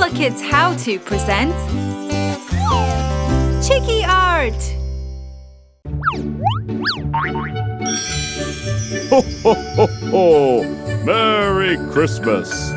HooplaKidz How To presents Chiki Art! Ho, ho, ho, ho! Merry Christmas!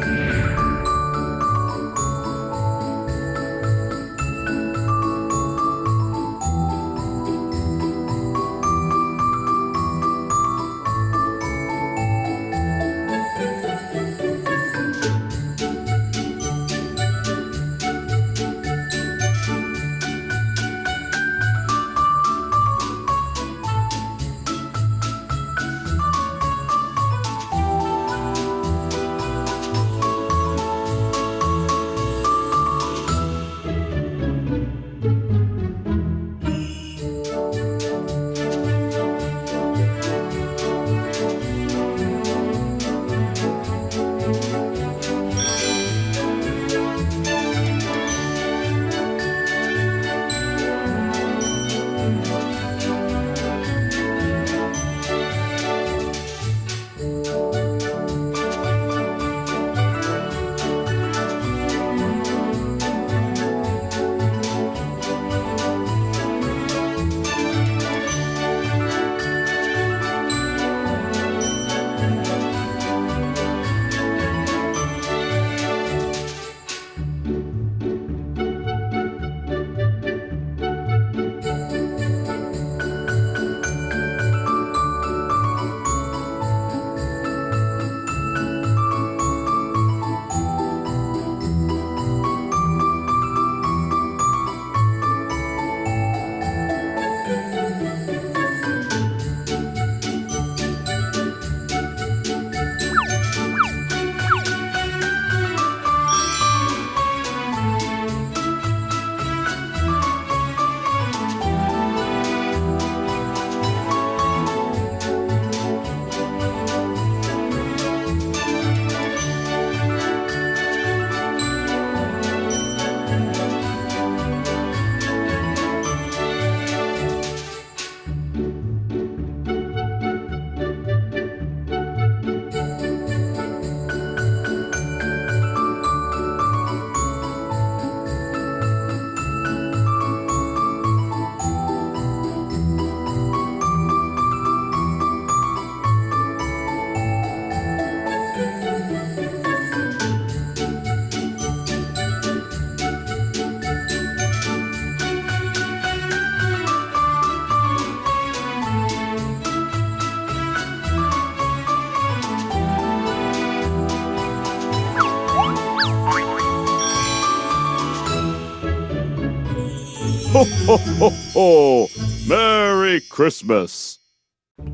Ho, ho, ho, ho! Merry Christmas!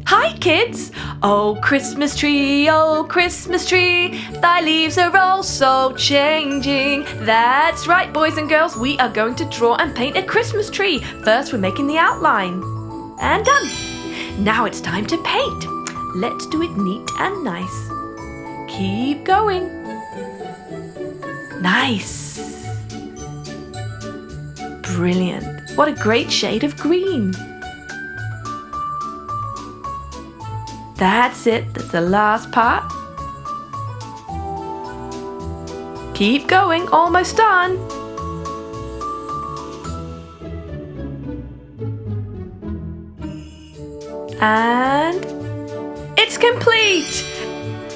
Hi, kids! Oh, Christmas tree, thy leaves are also changing. That's right, boys and girls, we are going to draw and paint a Christmas tree. First, we're making the outline. And done! Now it's time to paint. Let's do it neat and nice. Keep going. Nice! Brilliant! What a great shade of green! That's it, that's the last part. Keep going, almost done. And it's complete!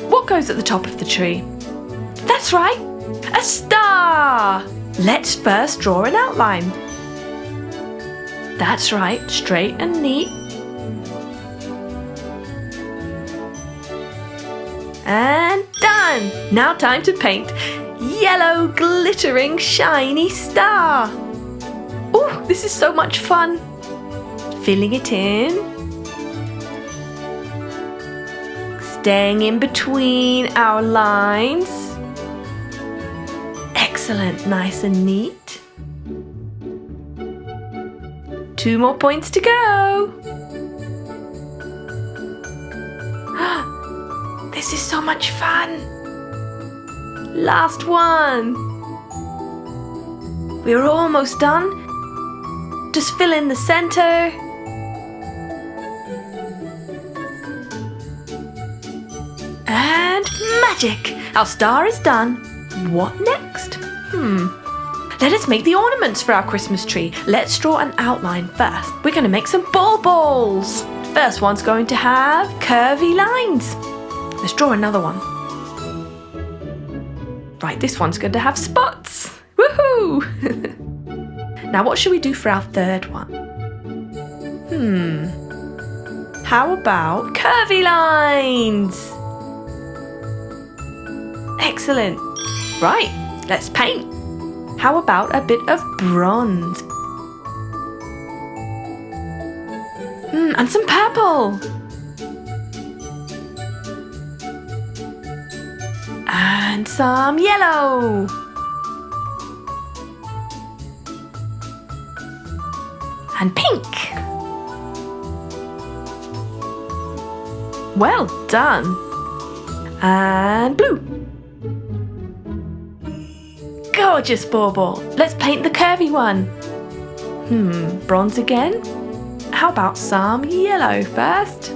What goes at the top of the tree? That's right, a star! Let's first draw an outline. That's right, straight and neat. And done! Now time to paint. Yellow, glittering, shiny star. Ooh, this is so much fun. Filling it in. Staying in between our lines. Excellent, nice and neat. 2 more points to go. This is so much fun. Last one. We're almost done. Just fill in the center. And magic! Our star is done. What next? Let us make the ornaments for our Christmas tree. Let's draw an outline first. We're going to make some baubles. First one's going to have curvy lines. Let's draw another one. Right, this one's going to have spots. Woohoo! Now what should we do for our third one? How about curvy lines? Excellent. Right, let's paint. How about a bit of bronze? And some purple. And some yellow. And pink. Well done. And blue. Gorgeous bauble. Let's paint the curvy one. Bronze again. How about some yellow first?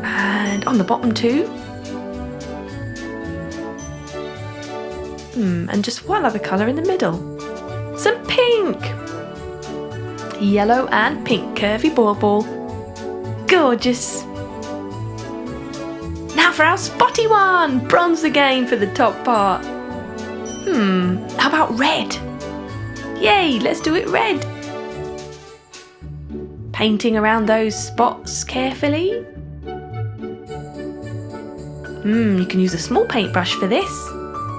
And on the bottom too. And just one other colour in the middle. Some pink. Yellow and pink curvy bauble. Gorgeous. Now for our spotty one. Bronze again for the top part. How about red? Yay, let's do it red. Painting around those spots carefully. You can use a small paintbrush for this.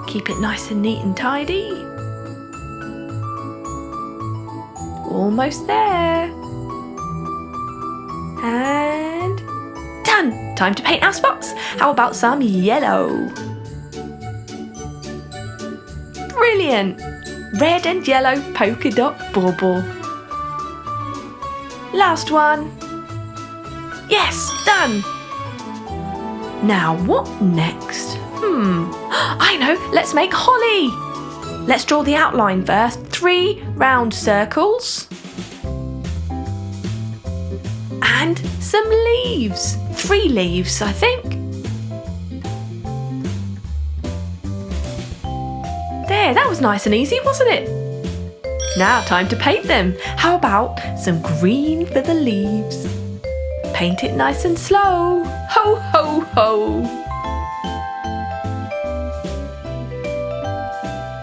Keep it nice and neat and tidy. Almost there. And done! Time to paint our spots. How about some yellow? Brilliant! Red and yellow polka dot bauble. Last one. Yes, done! Now what next? I know, let's make holly. Let's draw the outline first. 3 round circles. And some leaves. 3 leaves, I think. There, that was nice and easy, wasn't it? Now time to paint them. How about some green for the leaves? Paint it nice and slow. Ho, ho, ho.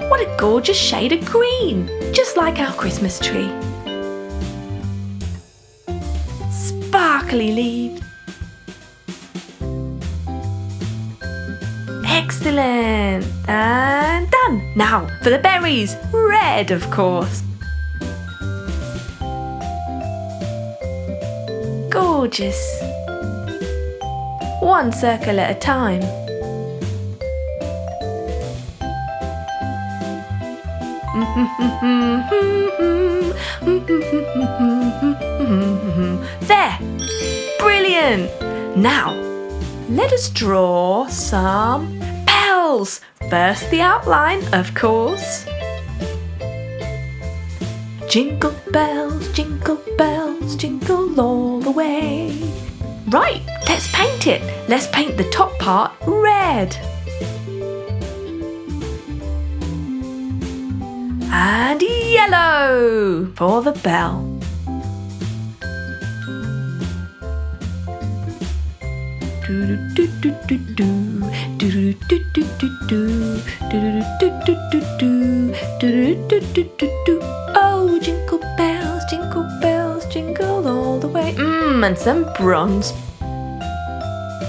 What a gorgeous shade of green, just like our Christmas tree. Sparkly leaves. Excellent. And done. Now for the berries. Red, of course. Gorgeous. One circle at a time. There! Brilliant! Now, let us draw some bells. First the outline, of course. Jingle bells, jingle all the way. Right, let's paint it. Let's paint the top part red. And yellow for the bell. Oh, jingle bells, jingle all the way. And some bronze.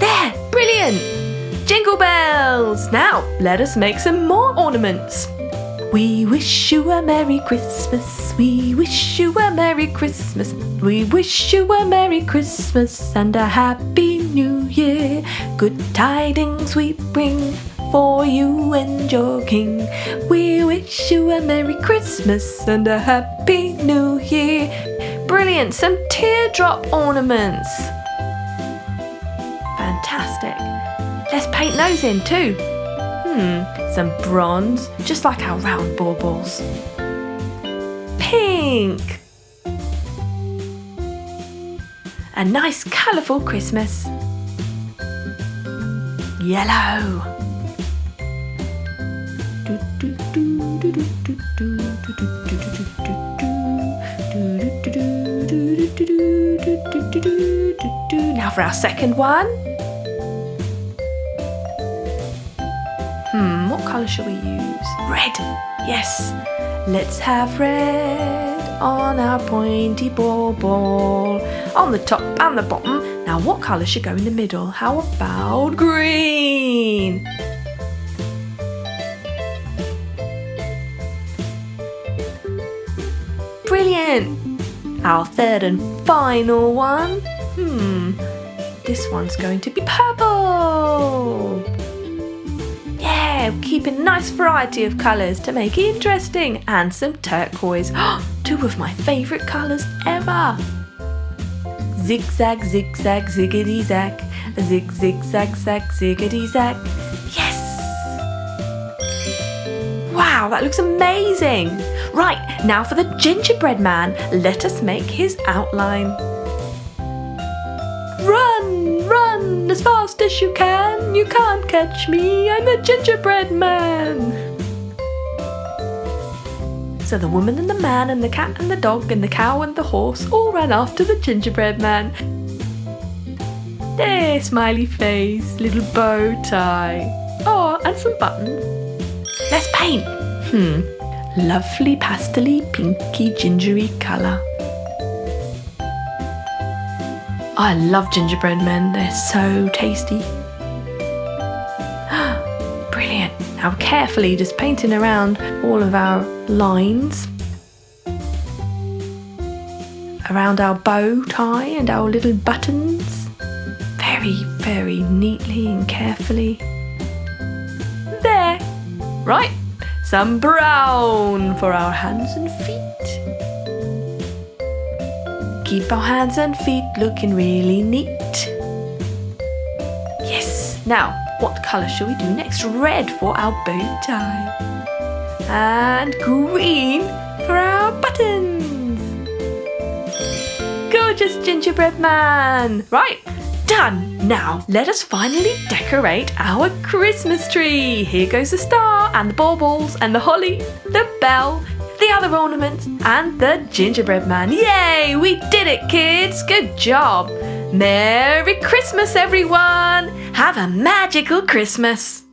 There, brilliant! Jingle bells! Now, let us make some more ornaments. We wish you a Merry Christmas. We wish you a Merry Christmas. We wish you a Merry Christmas and a Happy New Year. Good tidings we bring for you and your King. We wish you a Merry Christmas and a Happy New Year. Brilliant! Some teardrop ornaments. Fantastic. Let's paint those in too. Some bronze, just like our round baubles. Pink. A nice colourful Christmas. yellow. Now for our second one. What colour shall we use? Red. Yes. Let's have red on our pointy bauble. On the top and the bottom. Now what colour should go in the middle? How about green? Brilliant! Our third and final one. This one's going to be purple. Yeah, keep a nice variety of colours to make it interesting. And some turquoise. Two of my favourite colours ever. Zigzag, zigzag, ziggity zag. Zig, zig, zag, zag, ziggity zag. Yes! Wow, that looks amazing! Right, now for the gingerbread man. Let us make his outline. Run, run as fast as you can. You can't catch me, I'm the gingerbread man. So the woman and the man and the cat and the dog and the cow and the horse all ran after the gingerbread man. There, smiley face, little bow tie. Oh, and some buttons. Let's paint. Lovely pastely pinky gingery colour. I love gingerbread men, they're so tasty. Brilliant. Now carefully just painting around all of our lines. Around our bow tie and our little buttons. Very, very neatly and carefully. There. Right. Some brown for our hands and feet. Keep our hands and feet looking really neat. Yes. Now, what colour shall we do next? Red for our bow tie. And green for our buttons. Gorgeous gingerbread man. Right, done. Now, let us finally decorate our Christmas tree. Here goes the star and the baubles and the holly, the bell, the other ornaments and the gingerbread man. Yay! We did it, kids! Good job! Merry Christmas, everyone! Have a magical Christmas!